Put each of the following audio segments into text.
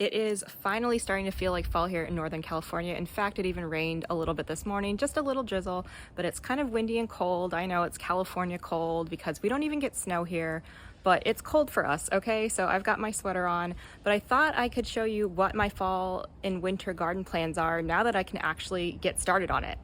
It is finally starting to feel like fall here in Northern California. In fact, it even rained a little bit this morning, just a little drizzle, but it's kind of windy and cold. I know it's California cold because we don't even get snow here, but it's cold for us, okay? So I've got my sweater on, but I thought I could show you what my fall and winter garden plans are now that I can actually get started on it.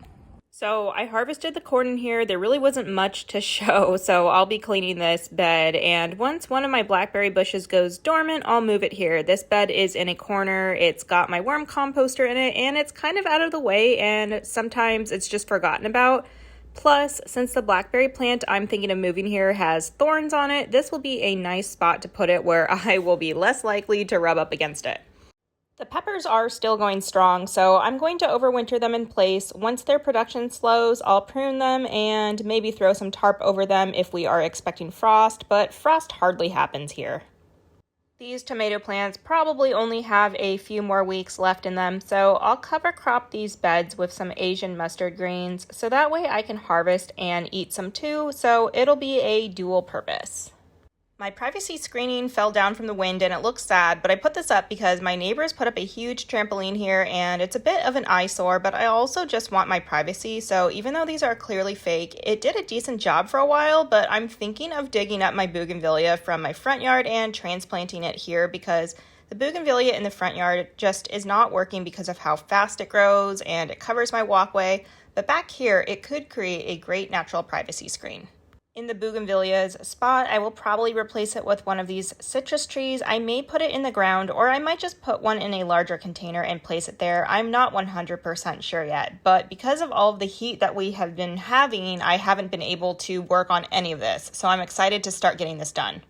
So I harvested the corn in here. There really wasn't much to show, so I'll be cleaning this bed. And once one of my blackberry bushes goes dormant, I'll move it here. This bed is in a corner. It's got my worm composter in it, and it's kind of out of the way, and sometimes it's just forgotten about. Plus, since the blackberry plant I'm thinking of moving here has thorns on it, this will be a nice spot to put it where I will be less likely to rub up against it. The peppers are still going strong, so I'm going to overwinter them in place. Once their production slows, I'll prune them and maybe throw some tarp over them if we are expecting frost, but frost hardly happens here. These tomato plants probably only have a few more weeks left in them, so I'll cover crop these beds with some Asian mustard greens, so that way I can harvest and eat some too, so it'll be a dual purpose. My privacy screening fell down from the wind and it looks sad, but I put this up because my neighbors put up a huge trampoline here and it's a bit of an eyesore, but I also just want my privacy. So even though these are clearly fake, it did a decent job for a while, but I'm thinking of digging up my bougainvillea from my front yard and transplanting it here because the bougainvillea in the front yard just is not working because of how fast it grows and it covers my walkway. But back here, it could create a great natural privacy screen. In the bougainvillea's spot, I will probably replace it with one of these citrus trees. I may put it in the ground, or I might just put one in a larger container and place it there. I'm not 100% sure yet, but because of all of the heat that we have been having, I haven't been able to work on any of this, so I'm excited to start getting this done.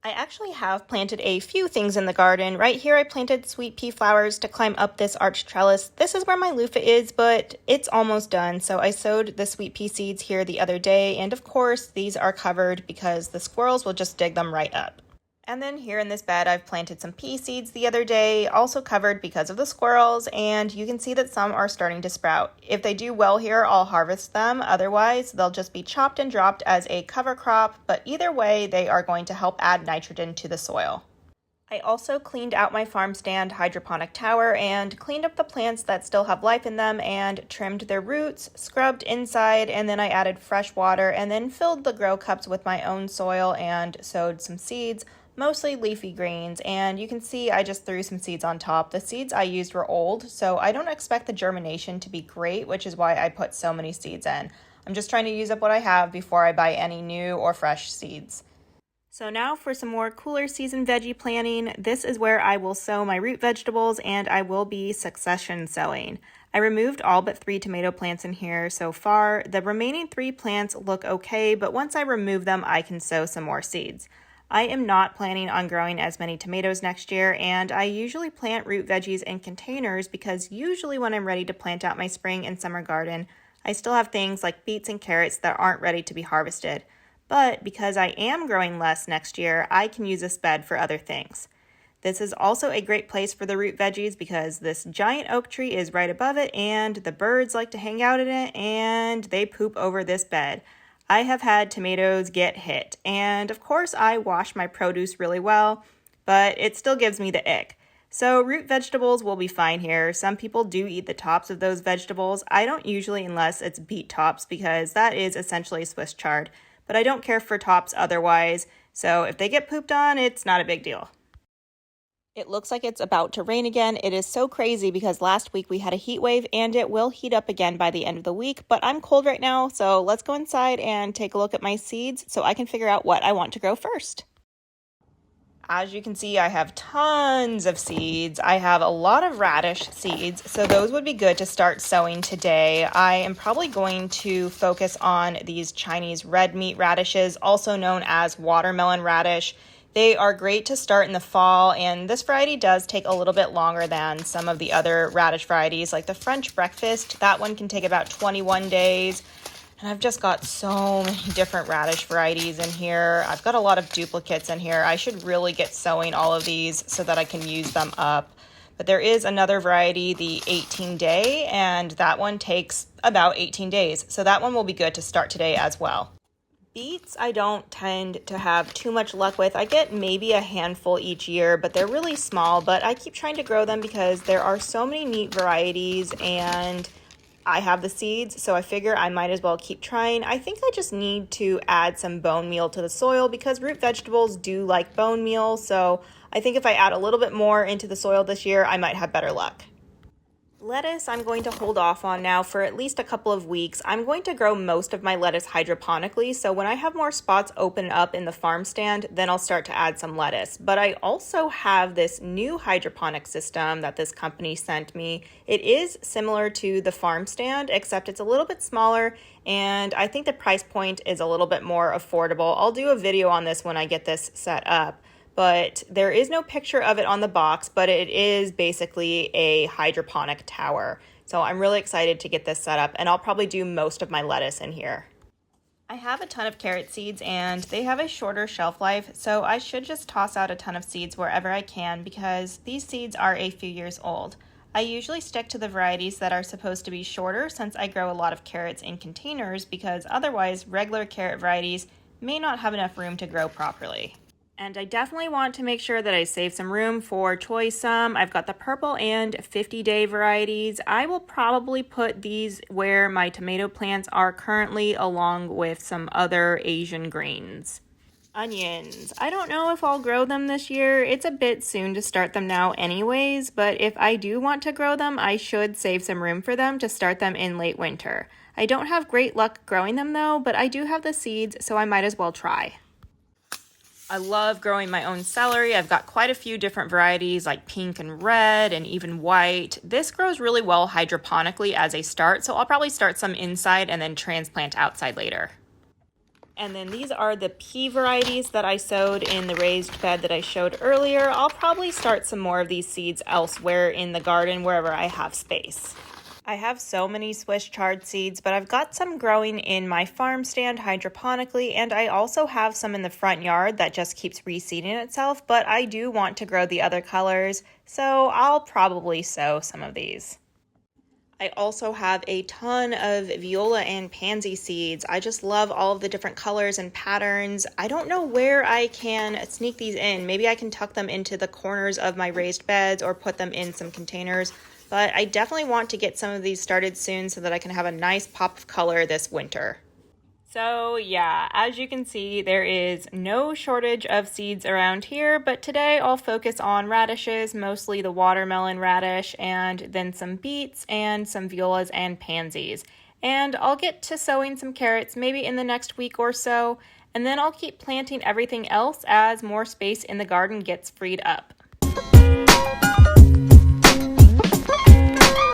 I actually have planted a few things in the garden. Right here I planted sweet pea flowers to climb up this arch trellis. This is where my loofah is, but it's almost done. So I sowed the sweet pea seeds here the other day, and of course these are covered because the squirrels will just dig them right up. And then here in this bed, I've planted some pea seeds the other day, also covered because of the squirrels, and you can see that some are starting to sprout. If they do well here, I'll harvest them. Otherwise, they'll just be chopped and dropped as a cover crop, but either way, they are going to help add nitrogen to the soil. I also cleaned out my farm stand hydroponic tower and cleaned up the plants that still have life in them and trimmed their roots, scrubbed inside, and then I added fresh water and then filled the grow cups with my own soil and sowed some seeds, mostly leafy greens, and you can see I just threw some seeds on top. The seeds I used were old, so I don't expect the germination to be great, which is why I put so many seeds in. I'm just trying to use up what I have before I buy any new or fresh seeds. So now for some more cooler season veggie planting. This is where I will sow my root vegetables and I will be succession sowing. I removed all but 3 tomato plants in here so far. The remaining 3 plants look okay, but once I remove them, I can sow some more seeds. I am not planning on growing as many tomatoes next year, and I usually plant root veggies in containers because usually when I'm ready to plant out my spring and summer garden, I still have things like beets and carrots that aren't ready to be harvested. But because I am growing less next year, I can use this bed for other things. This is also a great place for the root veggies because this giant oak tree is right above it and the birds like to hang out in it and they poop over this bed. I have had tomatoes get hit, and of course I wash my produce really well, but it still gives me the ick. So root vegetables will be fine here. Some people do eat the tops of those vegetables. I don't usually unless it's beet tops because that is essentially Swiss chard, but I don't care for tops otherwise, so if they get pooped on, it's not a big deal. It looks like it's about to rain again. It is so crazy because last week we had a heat wave and it will heat up again by the end of the week, but I'm cold right now, so let's go inside and take a look at my seeds so I can figure out what I want to grow first. As you can see, I have tons of seeds. I have a lot of radish seeds, so those would be good to start sowing today. I am probably going to focus on these Chinese red meat radishes, also known as watermelon radish. They are great to start in the fall, and this variety does take a little bit longer than some of the other radish varieties, like the French breakfast. That one can take about 21 days. And I've just got so many different radish varieties in here. I've got a lot of duplicates in here. I should really get sowing all of these so that I can use them up. But there is another variety, the 18-day, and that one takes about 18 days. So that one will be good to start today as well. Beets I don't tend to have too much luck with. I get maybe a handful each year, but they're really small. But I keep trying to grow them because there are so many neat varieties and I have the seeds, so I figure I might as well keep trying. I think I just need to add some bone meal to the soil because root vegetables do like bone meal. So I think if I add a little bit more into the soil this year, I might have better luck. Lettuce I'm going to hold off on now for at least a couple of weeks. I'm going to grow most of my lettuce hydroponically, so when I have more spots open up in the farm stand, then I'll start to add some lettuce. But I also have this new hydroponic system that this company sent me. It is similar to the farm stand, except it's a little bit smaller, and I think the price point is a little bit more affordable. I'll do a video on this when I get this set up. But there is no picture of it on the box, but it is basically a hydroponic tower. So I'm really excited to get this set up, and I'll probably do most of my lettuce in here. I have a ton of carrot seeds and they have a shorter shelf life, so I should just toss out a ton of seeds wherever I can because these seeds are a few years old. I usually stick to the varieties that are supposed to be shorter since I grow a lot of carrots in containers because otherwise regular carrot varieties may not have enough room to grow properly. And I definitely want to make sure that I save some room for choice. I've got the purple and 50-day varieties. I will probably put these where my tomato plants are currently along with some other Asian greens. Onions. I don't know if I'll grow them this year. It's a bit soon to start them now anyways, but if I do want to grow them, I should save some room for them to start them in late winter. I don't have great luck growing them though, but I do have the seeds, so I might as well try. I love growing my own celery. I've got quite a few different varieties like pink and red and even white. This grows really well hydroponically as a start, so I'll probably start some inside and then transplant outside later. And then these are the pea varieties that I sowed in the raised bed that I showed earlier. I'll probably start some more of these seeds elsewhere in the garden wherever I have space. I have so many Swiss chard seeds, but I've got some growing in my farm stand hydroponically, and I also have some in the front yard that just keeps reseeding itself, but I do want to grow the other colors, so I'll probably sow some of these. I also have a ton of viola and pansy seeds. I just love all of the different colors and patterns. I don't know where I can sneak these in. Maybe I can tuck them into the corners of my raised beds or put them in some containers. But I definitely want to get some of these started soon so that I can have a nice pop of color this winter. So yeah, as you can see, there is no shortage of seeds around here, but today I'll focus on radishes, mostly the watermelon radish, and then some beets and some violas and pansies. And I'll get to sowing some carrots maybe in the next week or so, and then I'll keep planting everything else as more space in the garden gets freed up.